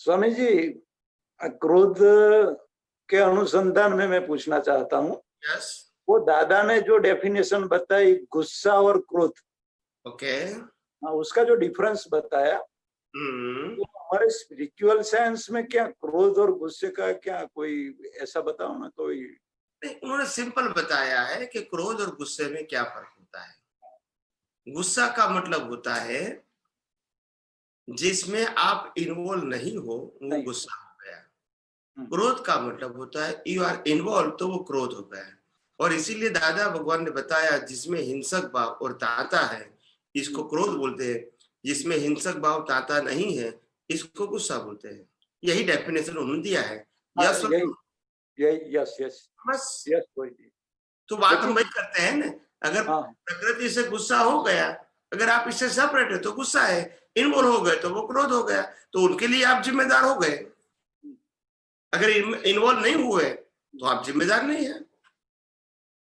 स्वामी जी, क्रोध के अनुसंधान में मैं पूछना चाहता हूँ। यस, वो दादा ने जो डेफिनेशन बताई गुस्सा और क्रोध, ओके। उसका जो डिफरेंस बताया, तो हमारे स्पिरिचुअल साइंस में क्या क्रोध और गुस्से का क्या कोई ऐसा बताओ ना कोई। उन्होंने सिंपल बताया है कि क्रोध और गुस्से में क्या फर्क होता है। गुस्सा का मतलब होता है जिसमें आप इन्वॉल्व नहीं हो, वो नहीं। गुस्सा हो गया। क्रोध का मतलब होता है यू आर इन्वॉल्व, तो वो क्रोध हो गया। और इसीलिए दादा भगवान ने बताया जिसमें हिंसक भाव और ताता है इसको क्रोध बोलते हैं, जिसमें हिंसक भाव ताता नहीं है इसको गुस्सा बोलते हैं। यही डेफिनेशन उन्होंने दिया है। यस, यही यस यस बस। यस कोई नहीं। तो बात हम लेकिन वही करते हैं ना, अगर हाँ, प्रकृति से गुस्सा हो गया, अगर आप इससे सेपरेट है तो गुस्सा है, इन्वॉल्व हो गए तो वो क्रोध हो गया, तो उनके लिए आप जिम्मेदार हो गए। अगर इन्वॉल्व नहीं हुए तो आप जिम्मेदार नहीं है।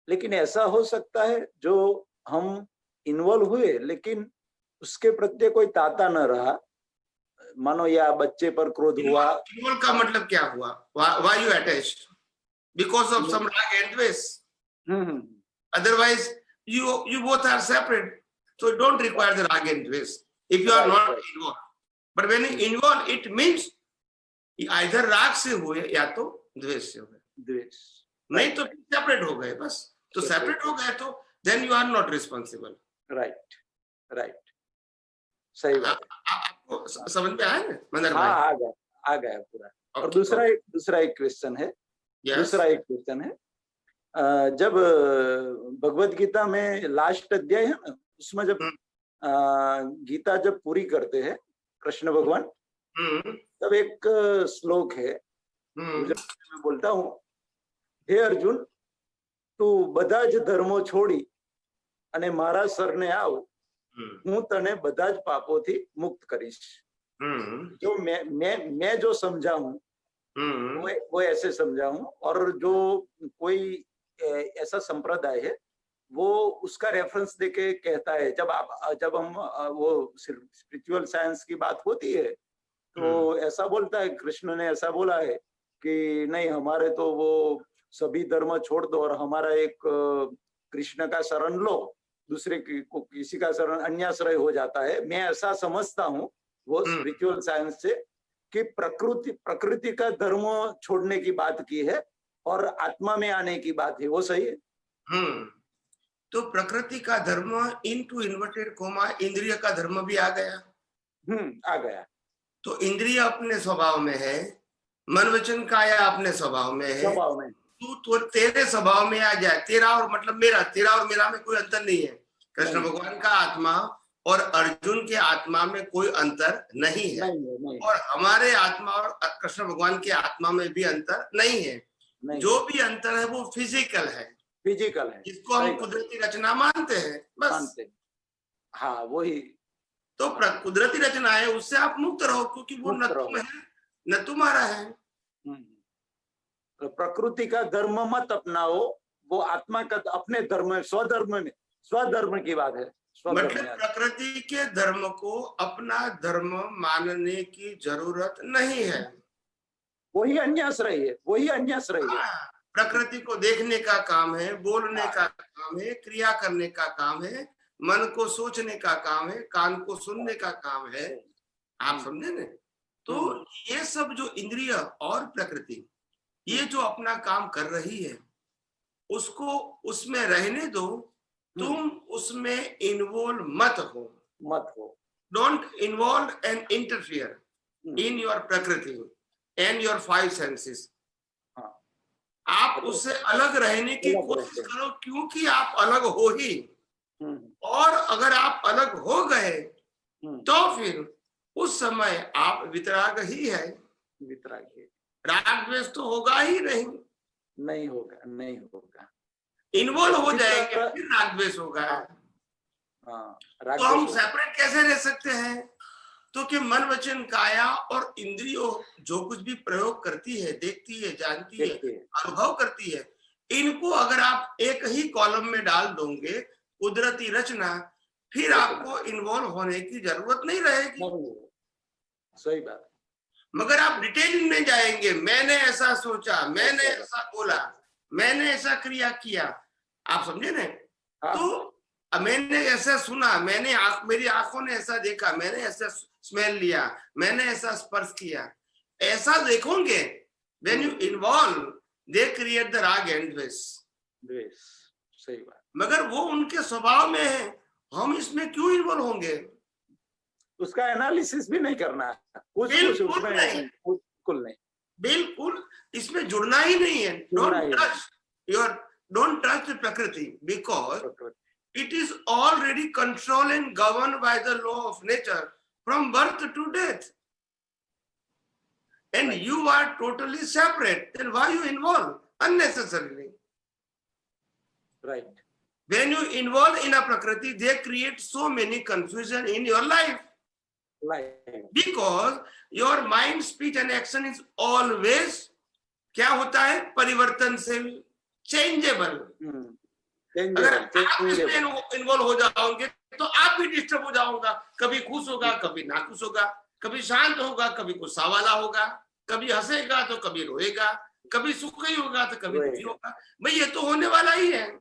लेकिन ऐसा हो सकता है जो हम इन्वॉल्व हुए लेकिन उसके प्रत्ये कोई ताता न रहा, मानो या बच्चे पर क्रोध हुआ। इन्वॉल्व का मतलब क्या हुआ? Why you attached? Because of some राग एंड द्वेष। Otherwise, you both are separate, so you don't require the rag and dvesh if you are not involved. But when you involve, it means either राग से हुए या तो द्वेष से हुए, द्वेष नहीं तो सेपरेट हो गए बस। तो सेपरेट हो गए तो then you are not responsible. Right right, सही बात है। आपको समझ में आया ना मंदर भाई? हाँ, आ गया पूरा। और दूसरा एक क्वेश्चन है। दूसरा एक क्वेश्चन है, जब भगवत गीता में लास्ट अध्याय है ना, उसमें जब गीता जब पूरी करते हैं कृष्ण भगवान, तब एक श्लोक है जब मैं बोलता हूँ, हे अर्जुन, तू બધા જ ધર્મો છોડી અને મારા શરણે આવ, હું તને બધા જ પાપોથી મુક્ત કરીશ। जो मैं जो समझा हूँ वो ऐसे समझा हूँ, और जो कोई ऐसा संप्रदाय है वो उसका रेफरेंस देके कहता है, जब हम वो स्पिरिचुअल साइंस की बात होती है तो ऐसा बोलता है, कृष्ण ने ऐसा बोला है कि नहीं, हमारे तो वो सभी धर्म छोड़ दो और हमारा एक कृष्ण का शरण लो, दूसरे को किसी का शरण अन्याश्रय हो जाता है। मैं ऐसा समझता हूँ वो स्पिरिचुअल साइंस से कि प्रकृति का धर्म छोड़ने की बात की है और आत्मा में आने की बात है, वो सही है? तो प्रकृति का धर्म इनटू इन्वर्टेड कोमा इंद्रिय का धर्म भी आ गया। आ गया। तो इंद्रिय अपने स्वभाव में है, मन वचन काया अपने स्वभाव में है, स्वभाव में तो तेरे स्वभाव में आ जाए। तेरा और मतलब मेरा, तेरा और मेरा में कोई अंतर नहीं है। कृष्ण भगवान का आत्मा और अर्जुन के आत्मा में कोई अंतर नहीं है, नहीं। और हमारे आत्मा और कृष्ण भगवान के आत्मा में भी अंतर नहीं है। नहीं। जो भी अंतर है वो फिजिकल है, जिसको हम कुदरती रचना मानते हैं, बस मानते हैं। हाँ, वही तो कुदरती रचना है, उससे आप मुक्त रहो, क्योंकि वो न तुम है न तुम्हारा है। तो प्रकृति का धर्म मत अपनाओ, वो आत्मा का अपने धर्म में, स्वधर्म की बात है। मतलब प्रकृति के धर्म को अपना धर्म मानने की जरूरत नहीं है। वही अन्याश्रय है, वही अन्याश्रय है। प्रकृति को देखने का काम है, बोलने का काम है, क्रिया करने का काम है, मन को सोचने का काम है, कान को सुनने का काम है। आप समझे ना? तो ये सब जो इंद्रिय और प्रकृति ये जो अपना काम कर रही है, उसको उसमें रहने दो, तुम उसमें इन्वॉल्व मत हो। Don't involve and interfere in your प्रकृति एंड योर 5 सेंसेस। आप उससे अलग रहने की कोशिश करो, क्योंकि आप अलग हो ही। और अगर आप अलग हो गए तो फिर उस समय आप वितराग ही है। राग द्वेष तो होगा ही नहीं होगा। इन्वॉल्व हो जाएंगे फिर राग द्वेष होगा। तो हम सेपरेट कैसे रह सकते हैं? तो कि मन वचन काया और इंद्रियों जो कुछ भी प्रयोग करती है, देखती है, जानती है, अनुभव करती है, इनको अगर आप एक ही कॉलम में डाल दोगे कुदरती रचना, फिर आपको इन्वॉल्व होने की जरूरत नहीं रहेगी। सही बात। मगर आप डिटेलिंग में जाएंगे, मैंने ऐसा सोचा, मैंने ऐसा बोला, मैंने ऐसा क्रिया किया, आप समझे ना? तो मैंने ऐसा सुना, मैंने मेरी आंखों ने ऐसा देखा, मैंने ऐसा स्मेल लिया, मैंने ऐसा स्पर्श किया, ऐसा देखोगे, when you involve they create the rag and द्वेष। सही बात। मगर वो उनके स्वभाव में है, हम इसमें क्यों इन्वॉल्व होंगे? उसका एनालिसिस भी नहीं करना, बिल्कुल नहीं, बिल्कुल इसमें जुड़ना ही नहीं है। डोंट ट्रस्ट प्रकृति, because it is already controlled and governed by the law of nature from birth to death, and you are totally separate. Then why you involve unnecessarily? Right. When you involve in a prakriti, they create so many confusion in your life. Because your mind, speech and action is always क्या होता है? परिवर्तनशील, changeable. अगर आप इसमें involve हो जाओगे तो आप भी डिस्टर्ब हो जाओगे, कभी खुश होगा, कभी नाखुश होगा, कभी शांत होगा, कभी गुस्सा वाला होगा, कभी हंसेगा तो कभी रोएगा, कभी सुखी होगा तो कभी दुखी होगा। भाई ये तो होने वाला ही है,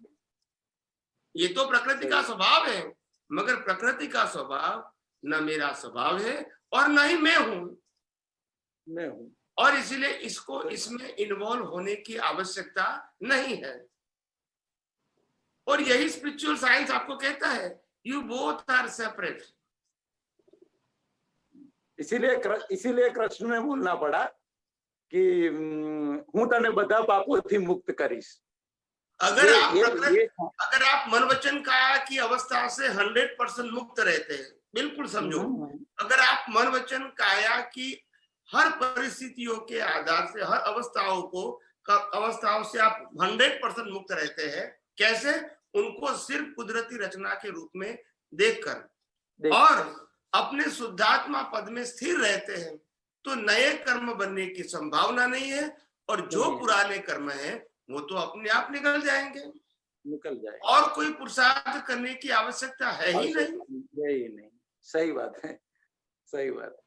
ये तो प्रकृति का स्वभाव है। मगर प्रकृति का स्वभाव न मेरा स्वभाव है और न ही मैं हूं, और इसीलिए इसको इसमें इन्वॉल्व होने की आवश्यकता नहीं है। और यही स्पिरिचुअल साइंस आपको कहता है, यू बोथ आर सेपरेट। इसीलिए कृष्ण ने बोलना पड़ा कि हूं तने बधा पापोथी मुक्त करीश। अगर आप मन वचन काया की अवस्था से 100% मुक्त रहते हैं, बिल्कुल समझो, अगर आप मन वचन काया की हर परिस्थितियों के आधार से, हर अवस्थाओं से आप 100% मुक्त रहते हैं, कैसे? उनको सिर्फ कुदरती रचना के रूप में देखकर और अपने शुद्धात्मा पद में स्थिर रहते हैं, तो नए कर्म बनने की संभावना नहीं है, और जो पुराने कर्म है वो तो अपने आप निकल जाएंगे। और कोई पुरुषार्थ करने की आवश्यकता है ही नहीं। सही बात है, सही बात।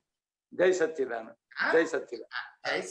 जय सच्चिदानंद, जय सच्चिदानंद।